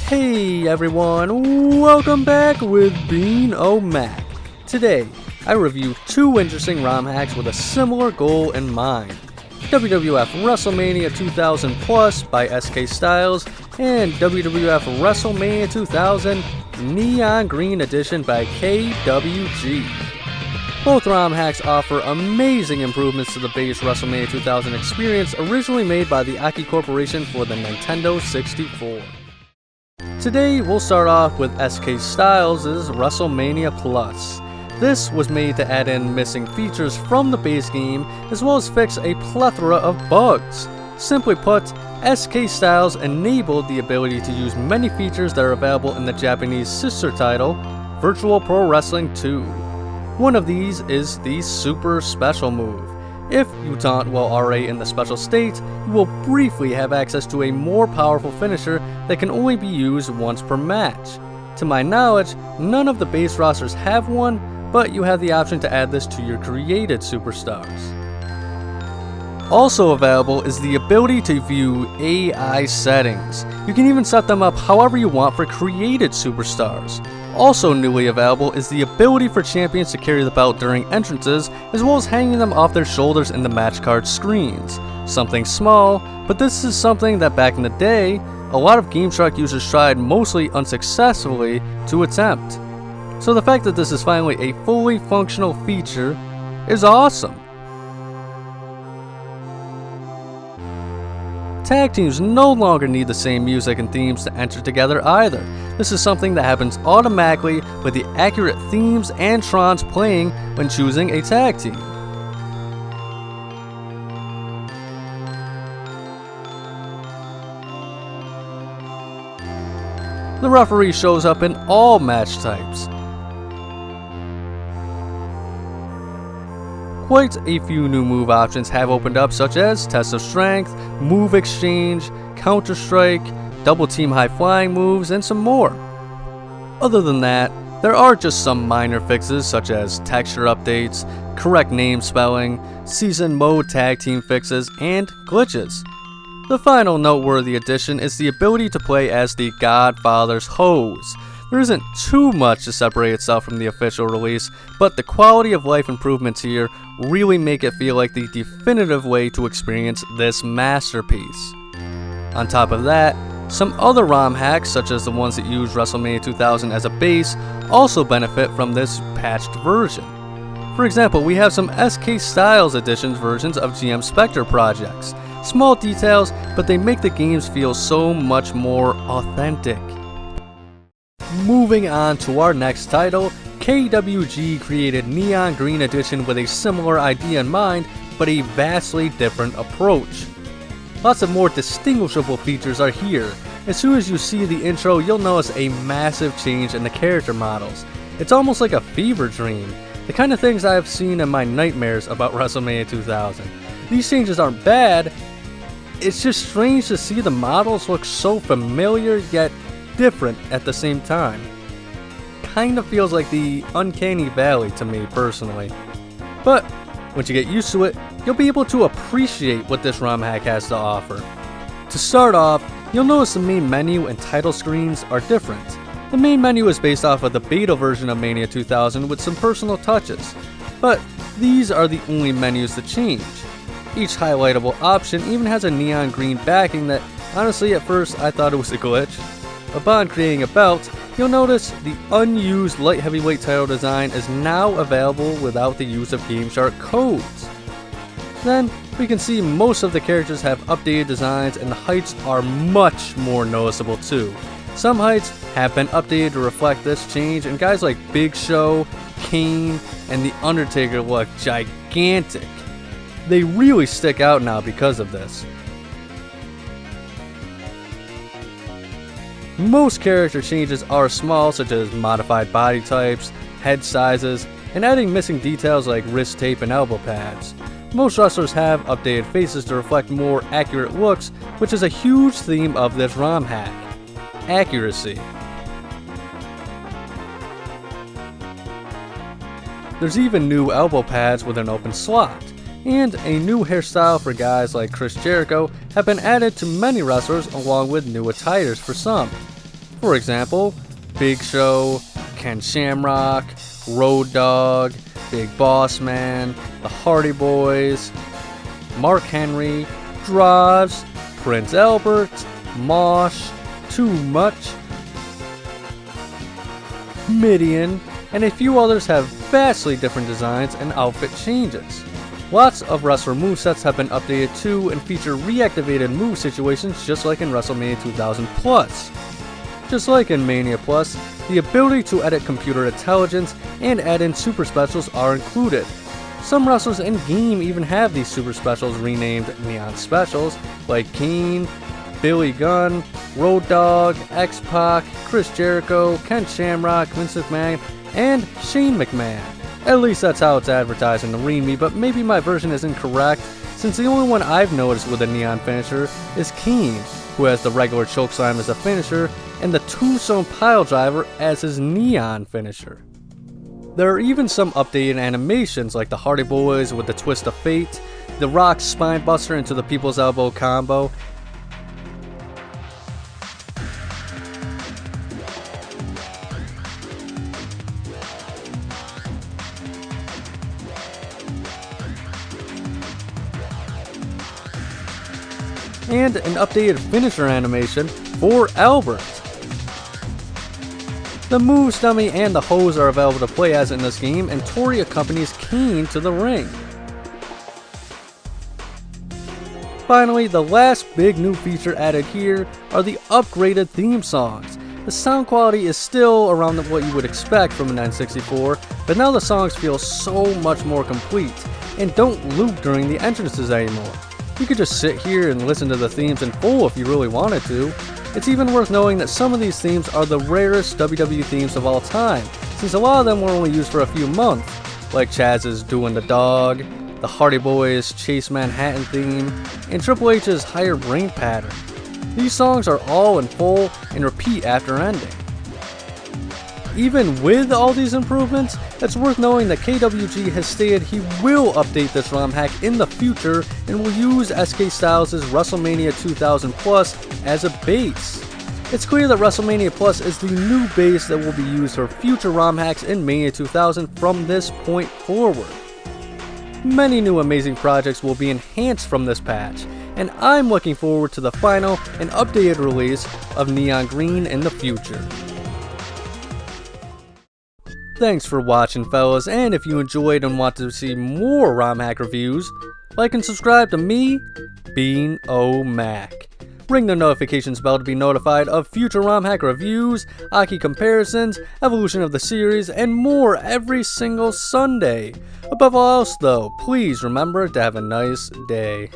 Hey everyone, welcome back with Bean O'Mac. Today, I review two interesting ROM hacks with a similar goal in mind. WWF WrestleMania 2000 Plus by S.K.Styles and WWF WrestleMania 2000 Neon Green Edition by KWG. Both ROM hacks offer amazing improvements to the base WrestleMania 2000 experience originally made by the AKI Corporation for the Nintendo 64. Today, we'll start off with S.K.Styles' WrestleMania Plus. This was made to add in missing features from the base game, as well as fix a plethora of bugs. Simply put, S.K.Styles enabled the ability to use many features that are available in the Japanese sister title, Virtual Pro Wrestling 2. One of these is the Super Special move. If you taunt while already in the special state, you will briefly have access to a more powerful finisher that can only be used once per match. To my knowledge, none of the base rosters have one, but you have the option to add this to your created superstars. Also available is the ability to view AI settings. You can even set them up however you want for created superstars. Also newly available is the ability for champions to carry the belt during entrances, as well as hanging them off their shoulders in the match card screens. Something small, but this is something that back in the day, a lot of Game Shark users tried mostly unsuccessfully to attempt. So the fact that this is finally a fully functional feature is awesome. Tag teams no longer need the same music and themes to enter together either. This is something that happens automatically with the accurate themes and trons playing when choosing a tag team. The referee shows up in all match types. Quite a few new move options have opened up, such as Test of Strength, Move Exchange, Counter Strike, Double Team High Flying moves, and some more. Other than that, there are just some minor fixes such as texture updates, correct name spelling, season mode tag team fixes, and glitches. The final noteworthy addition is the ability to play as the Godfather's hose. There isn't too much to separate itself from the official release, but the quality of life improvements here really make it feel like the definitive way to experience this masterpiece. On top of that, some other ROM hacks, such as the ones that use WrestleMania 2000 as a base, also benefit from this patched version. For example, we have some SK-Styles Edition versions of GM Spectre projects. Small details, but they make the games feel so much more authentic. Moving on to our next title, KWG created Neon Green Edition with a similar idea in mind, but a vastly different approach. Lots of more distinguishable features are here. As soon as you see the intro, you'll notice a massive change in the character models. It's almost like a fever dream, the kind of things I've seen in my nightmares about WrestleMania 2000. These changes aren't bad, it's just strange to see the models look so familiar yet different at the same time. Kind of feels like the uncanny valley to me personally. But once you get used to it, you'll be able to appreciate what this ROM hack has to offer. To start off, you'll notice the main menu and title screens are different. The main menu is based off of the beta version of Mania 2000 with some personal touches, but these are the only menus that change. Each highlightable option even has a neon green backing that honestly at first I thought it was a glitch. Upon creating a belt, you'll notice the unused light heavyweight title design is now available without the use of Game Shark codes. Then, we can see most of the characters have updated designs and the heights are much more noticeable too. Some heights have been updated to reflect this change, and guys like Big Show, Kane, and the Undertaker look gigantic. They really stick out now because of this. Most character changes are small, such as modified body types, head sizes, and adding missing details like wrist tape and elbow pads. Most wrestlers have updated faces to reflect more accurate looks, which is a huge theme of this ROM hack: accuracy. There's even new elbow pads with an open slot, and a new hairstyle for guys like Chris Jericho have been added to many wrestlers, along with new attires for some. For example, Big Show, Ken Shamrock, Road Dogg, Big Boss Man, the Hardy Boyz, Mark Henry, Droz, Prince Albert, Mosh, Too Much, Midian, and a few others have vastly different designs and outfit changes. Lots of wrestler movesets have been updated too and feature reactivated move situations just like in WrestleMania 2000 Plus. Just like in Mania Plus, the ability to edit computer intelligence and add in super specials are included. Some wrestlers in-game even have these super specials renamed Neon Specials, like Kane, Billy Gunn, Road Dogg, X-Pac, Chris Jericho, Ken Shamrock, Vince McMahon, and Shane McMahon. At least that's how it's advertised in the README, but maybe my version is incorrect, since the only one I've noticed with a neon finisher is Kane, who has the regular chokeslam as a finisher, and the tombstone piledriver as his neon finisher. There are even some updated animations like the Hardy Boyz with the Twist of Fate, The Rock's Spine Buster into the People's Elbow combo, and an updated finisher animation for Albert. The moves dummy and the hose are available to play as in this game, and Tori accompanies Kane to the ring. Finally, the last big new feature added here are the upgraded theme songs. The sound quality is still around what you would expect from an N64, but now the songs feel so much more complete and don't loop during the entrances anymore. You could just sit here and listen to the themes in full if you really wanted to. It's even worth knowing that some of these themes are the rarest WWE themes of all time, since a lot of them were only used for a few months, like Chaz's Doing the Dog, the Hardy Boyz' Chase Manhattan theme, and Triple H's Higher Brain Pattern. These songs are all in full and repeat after ending. Even with all these improvements, it's worth knowing that KWG has stated he will update this ROM hack in the future and will use S.K.Styles' WrestleMania 2000 Plus as a base. It's clear that WrestleMania Plus is the new base that will be used for future ROM hacks in Mania 2000 from this point forward. Many new amazing projects will be enhanced from this patch, and I'm looking forward to the final and updated release of Neon Green in the future. Thanks for watching, fellas, and if you enjoyed and want to see more ROM hack reviews, like and subscribe to me, Bean O Mac. Ring the notifications bell to be notified of future ROM hack reviews, AKI comparisons, evolution of the series, and more every single Sunday. Above all else though, please remember to have a nice day.